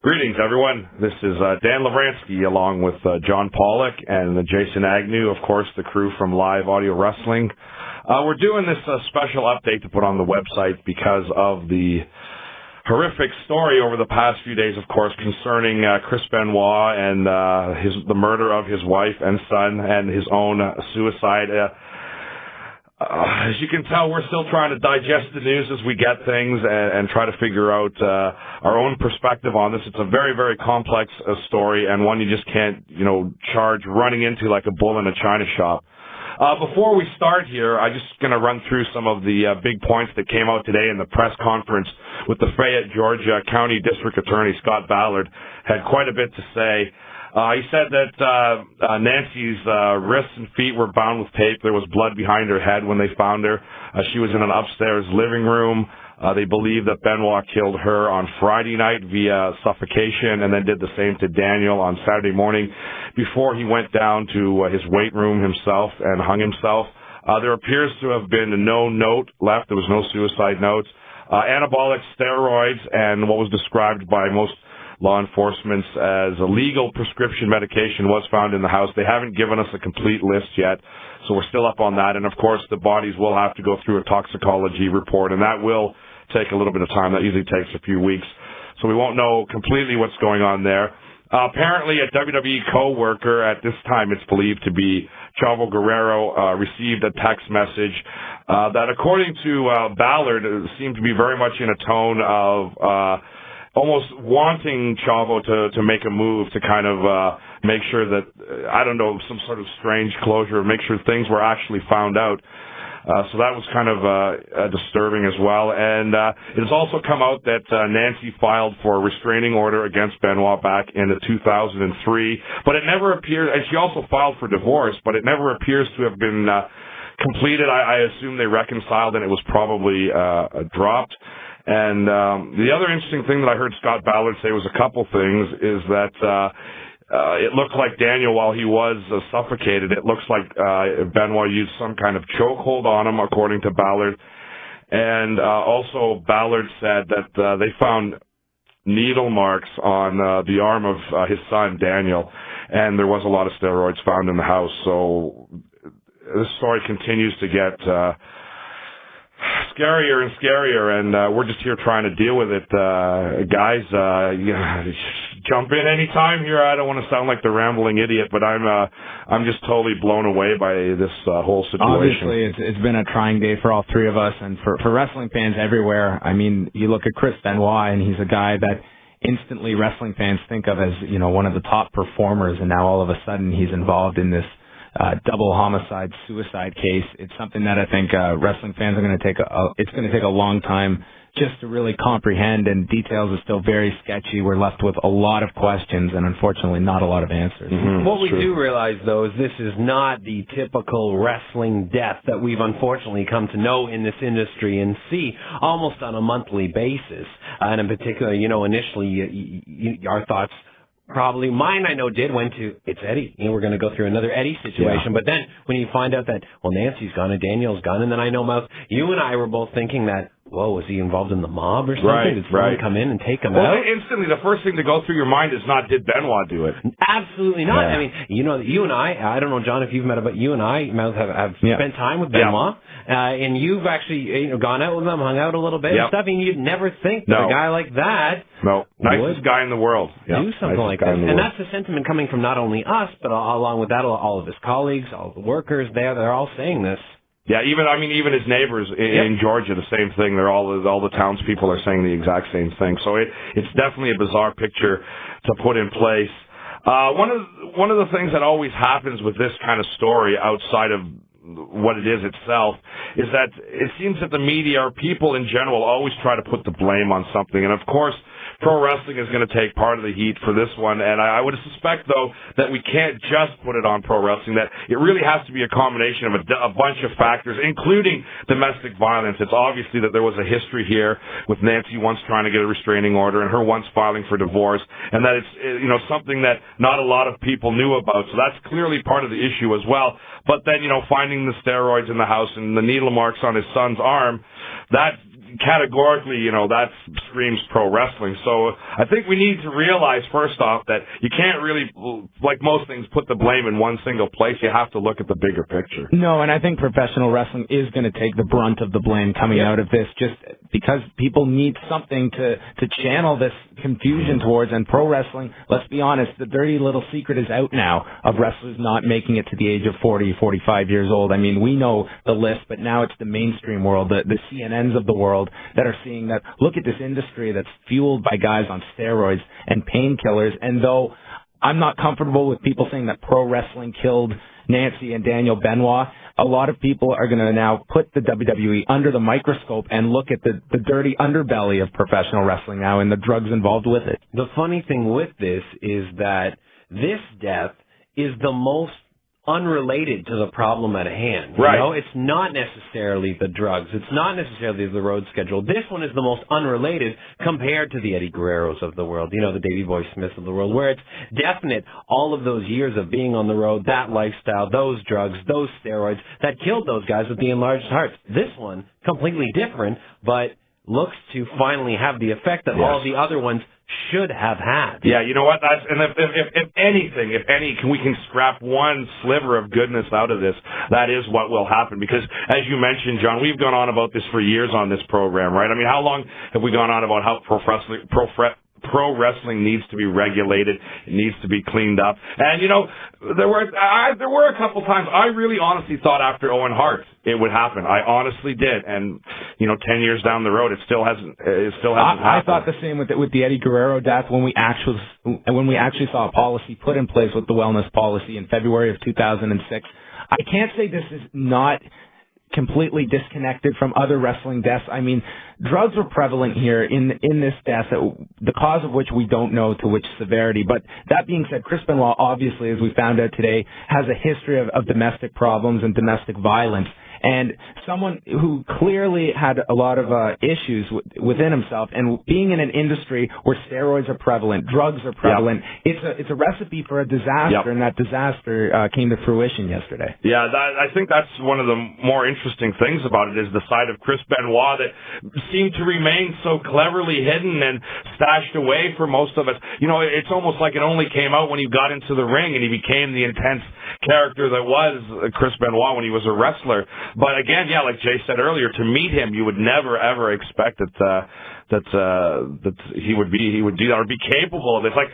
Greetings, everyone. This is Dan Lovranski along with John Pollock and Jason Agnew, of course, the crew from Live Audio Wrestling. We're doing this special update to put on the website because of the horrific story over the past few days, of course, concerning Chris Benoit and the murder of his wife and son and his own suicide. As you can tell, we're still trying to digest the news as we get things and try to figure out our own perspective on this. It's a very, very complex story and one you just can't, charge running into like a bull in a china shop. Before we start here, I'm just going to run through some of the big points that came out today in the press conference with the Fayette, Georgia County District Attorney, Scott Ballard, had quite a bit to say. He said that Nancy's wrists and feet were bound with tape. There was blood behind her head when they found her. She was in an upstairs living room. They believe that Benoit killed her on Friday night via suffocation and then did the same to Daniel on Saturday morning before he went down to his weight room himself and hung himself. There appears to have been no note left. There was no suicide notes. Anabolic steroids and what was described by most law enforcement as a legal prescription medication was found in the house. They haven't given us a complete list yet, so we're still up on that. And, of course, the bodies will have to go through a toxicology report, and that will take a little bit of time. That usually takes a few weeks, so we won't know completely what's going on there. Apparently, a WWE co-worker, at this time it's believed to be Chavo Guerrero, received a text message that, according to Ballard, seemed to be very much in a tone of almost wanting Chavo to make a move to kind of make sure that, some sort of strange closure, make sure things were actually found out. So that was kind of disturbing as well. And it has also come out that Nancy filed for a restraining order against Benoit back in 2003, but it never appears, and she also filed for divorce, but it never appears to have been completed. I assume they reconciled and it was probably dropped. And the other interesting thing that I heard Scott Ballard say was a couple things, is that it looked like Daniel, while he was suffocated, it looks like Benoit used some kind of chokehold on him, according to Ballard. And also Ballard said that they found needle marks on the arm of his son, Daniel, and there was a lot of steroids found in the house. So this story continues to get scarier and scarier, and we're just here trying to deal with it. Guys, jump in any time here. I don't want to sound like the rambling idiot, but I'm just totally blown away by this whole situation. Obviously, it's been a trying day for all three of us, and for wrestling fans everywhere. I mean, you look at Chris Benoit, and he's a guy that instantly wrestling fans think of as, one of the top performers, and now all of a sudden he's involved in this double homicide suicide case. It's something that I think wrestling fans are going to take it's going to take a long time just to really comprehend, and details are still very sketchy. We're left with a lot of questions and unfortunately not a lot of answers. Mm-hmm. What we do realize, though, is this is not the typical wrestling death that we've unfortunately come to know in this industry and see almost on a monthly basis. And in particular, initially our thoughts, probably mine, I know, went to, it's Eddie. We're going to go through another Eddie situation. Yeah. But then when you find out that, Nancy's gone and Daniel's gone, and then I know, Mouth, you and I were both thinking that, whoa, was he involved in the mob or something? Right, Did someone come in and take him out? Instantly, the first thing to go through your mind is not, did Benoit do it? Absolutely not. Yeah. I mean, you and I don't know, John, if you've met him, but you and I, Mouth, have spent time with Benoit. And you've actually gone out with him, hung out a little bit and stuff, and you'd never think that a guy like that nicest guy in the world. Do something like that. And that's the sentiment coming from not only us, but along with that, all of his colleagues, all the workers there, they're all saying this. Yeah, even his neighbors in Georgia, the same thing. They're all the townspeople are saying the exact same thing. So it's definitely a bizarre picture to put in place. One of the things that always happens with this kind of story, outside of what it is itself, is that it seems that the media or people in general always try to put the blame on something. And of course, pro wrestling is going to take part of the heat for this one. And I would suspect, though, that we can't just put it on pro wrestling, that it really has to be a combination of a bunch of factors, including domestic violence. It's obviously that there was a history here with Nancy once trying to get a restraining order and her once filing for divorce, and that it's something that not a lot of people knew about. So that's clearly part of the issue as well. But then, finding the steroids in the house and the needle marks on his son's arm, that categorically, that screams pro wrestling. So I think we need to realize, first off, that you can't really, like most things, put the blame in one single place. You have to look at the bigger picture. No, and I think professional wrestling is going to take the brunt of the blame coming out of this, just because people need something to channel this confusion towards. And pro wrestling, let's be honest, the dirty little secret is out now of wrestlers not making it to the age of 40, 45 years old. I mean, we know the list, but now it's the mainstream world, the CNNs of the world that are seeing that. Look at this industry that's fueled by guys on steroids and painkillers. And though I'm not comfortable with people saying that pro wrestling killed Nancy and Daniel Benoit, a lot of people are going to now put the WWE under the microscope and look at the dirty underbelly of professional wrestling now and the drugs involved with it. The funny thing with this is that this death is the most unrelated to the problem at hand. Right. It's not necessarily the drugs. It's not necessarily the road schedule. This one is the most unrelated compared to the Eddie Guerreros of the world, the Davey Boy Smiths of the world, where it's definite all of those years of being on the road, that lifestyle, those drugs, those steroids that killed those guys with the enlarged hearts. This one, completely different, but looks to finally have the effect that all the other ones should have had. Yeah, you know what? If anything, we can scrap one sliver of goodness out of this, that is what will happen. Because, as you mentioned, John, we've gone on about this for years on this program, right? I mean, how long have we gone on about how pro wrestling needs to be regulated, it needs to be cleaned up? And, there were a couple times I really honestly thought after Owen Hart it would happen. I honestly did. And, 10 years down the road, it still hasn't happened. I thought the same with the Eddie Guerrero death when we actually saw a policy put in place with the wellness policy in February of 2006. I can't say this is not completely disconnected from other wrestling deaths. I mean, drugs were prevalent here in this death, the cause of which we don't know to which severity. But that being said, Chris Benoit, obviously, as we found out today, has a history of domestic problems and domestic violence. And someone who clearly had a lot of issues within himself, and being in an industry where steroids are prevalent, drugs are prevalent, it's a recipe for a disaster, and that disaster came to fruition yesterday. Yeah, I think that's one of the more interesting things about it is the side of Chris Benoit that seemed to remain so cleverly hidden and stashed away for most of us. It's almost like it only came out when he got into the ring and he became the intense character that was Chris Benoit when he was a wrestler. But again, like Jay said earlier, to meet him, you would never ever expect that he would do that or be capable of this. Like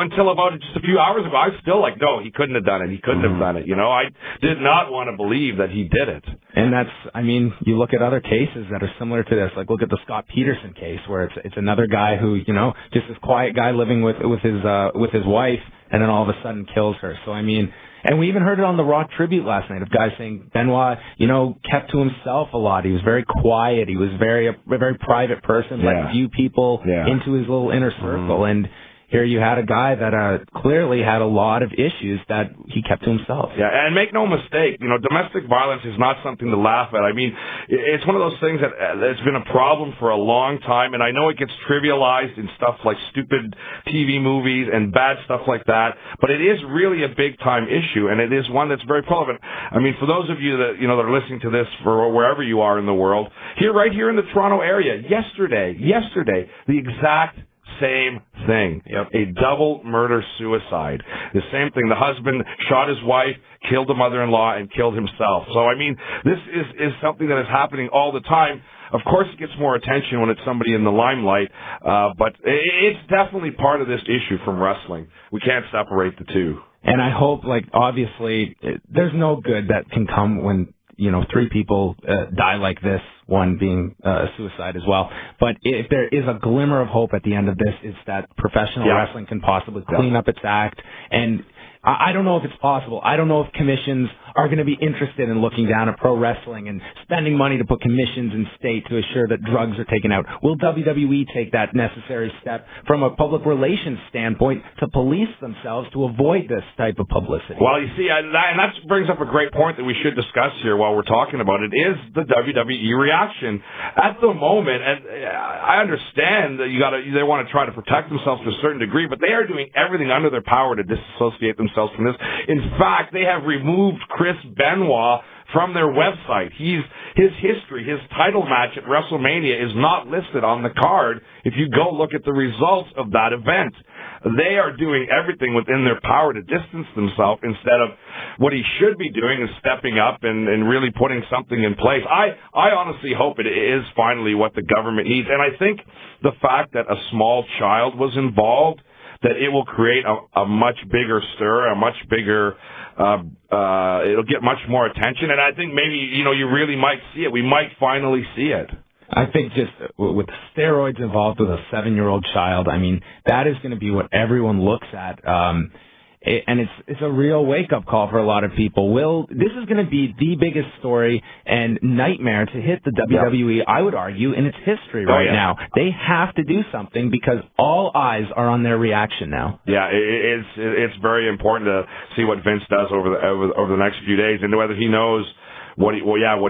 until about just a few hours ago, I was still like, no, he couldn't have done it. He couldn't have done it. I did not want to believe that he did it. And you look at other cases that are similar to this. Like look at the Scott Peterson case, where it's another guy who just this quiet guy living with his wife, and then all of a sudden kills her. So and we even heard it on the Raw tribute last night of guys saying Benoit, kept to himself a lot. He was very quiet. He was a very private person, let few people into his little inner circle. And here you had a guy that clearly had a lot of issues that he kept to himself. Yeah, and make no mistake, domestic violence is not something to laugh at. I mean, it's one of those things that's been a problem for a long time, and I know it gets trivialized in stuff like stupid TV movies and bad stuff like that, but it is really a big-time issue, and it is one that's very relevant. I mean, for those of you that, that are listening to this for wherever you are in the world, right here in the Toronto area, yesterday, the exact same thing. A double murder-suicide. The same thing. The husband shot his wife, killed the mother-in-law, and killed himself. So, this is something that is happening all the time. Of course, it gets more attention when it's somebody in the limelight, but it's definitely part of this issue from wrestling. We can't separate the two. And I hope, obviously, there's no good that can come when three people die like this, one being suicide as well. But if there is a glimmer of hope at the end of this, it's that professional wrestling can possibly clean up its act. And I don't know if it's possible. I don't know if commissions are going to be interested in looking down at pro wrestling and spending money to put commissions in state to assure that drugs are taken out. Will WWE take that necessary step from a public relations standpoint to police themselves to avoid this type of publicity? Well, you see, and that brings up a great point that we should discuss here while we're talking about it, is the WWE reaction. At the moment, and I understand that they want to try to protect themselves to a certain degree, but they are doing everything under their power to disassociate themselves from this. In fact, they have removed Chris Benoit from their website. His history, his title match at WrestleMania is not listed on the card if you go look at the results of that event. They are doing everything within their power to distance themselves instead of what he should be doing is stepping up and really putting something in place. I honestly hope it is finally what the government needs. And I think the fact that a small child was involved, that it will create a much bigger stir, a much bigger, it'll get much more attention. And I think maybe, you really might see it. We might finally see it. I think just with the steroids involved with a 7-year-old child, I mean, that is going to be what everyone looks at. And it's a real wake-up call for a lot of people. This is going to be the biggest story and nightmare to hit the WWE, I would argue, in its history right now. They have to do something because all eyes are on their reaction now. Yeah, it's very important to see what Vince does over the next few days and whether he knows what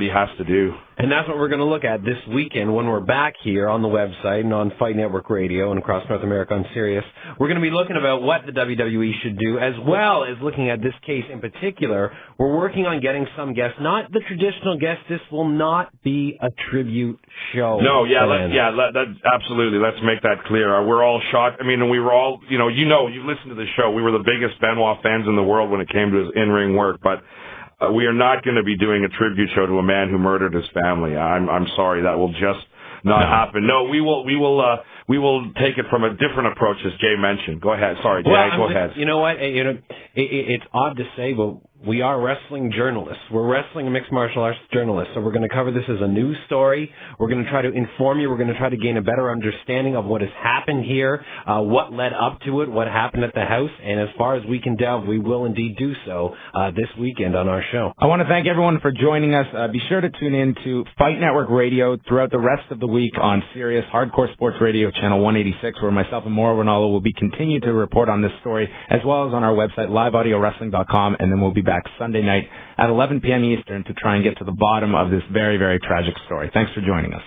he has to do. And that's what we're going to look at this weekend when we're back here on the website and on Fight Network Radio and across North America on Sirius. We're going to be looking about what the WWE should do, as well as looking at this case in particular. We're working on getting some guests, not the traditional guests. This will not be a tribute show. No, absolutely. Let's make that clear. We're all shocked. I mean, we were all, you listened to the show. We were the biggest Benoit fans in the world when it came to his in-ring work, but we are not going to be doing a tribute show to a man who murdered his family. I'm sorry, that will just not happen. No, we will take it from a different approach, as Jay mentioned. Go ahead. Sorry, Jay. Go ahead. You know what? It's odd to say, but we are wrestling journalists. We're wrestling and mixed martial arts journalists, so we're going to cover this as a news story. We're going to try to inform you. We're going to try to gain a better understanding of what has happened here, what led up to it, what happened at the house, and as far as we can delve, we will indeed do so this weekend on our show. I want to thank everyone for joining us. Be sure to tune in to Fight Network Radio throughout the rest of the week on Sirius Hardcore Sports Radio Channel 186, where myself and Maura Ronaldo will be continuing to report on this story, as well as on our website, liveaudiowrestling.com, and then we'll be back Sunday night at 11 p.m. Eastern to try and get to the bottom of this very, very tragic story. Thanks for joining us.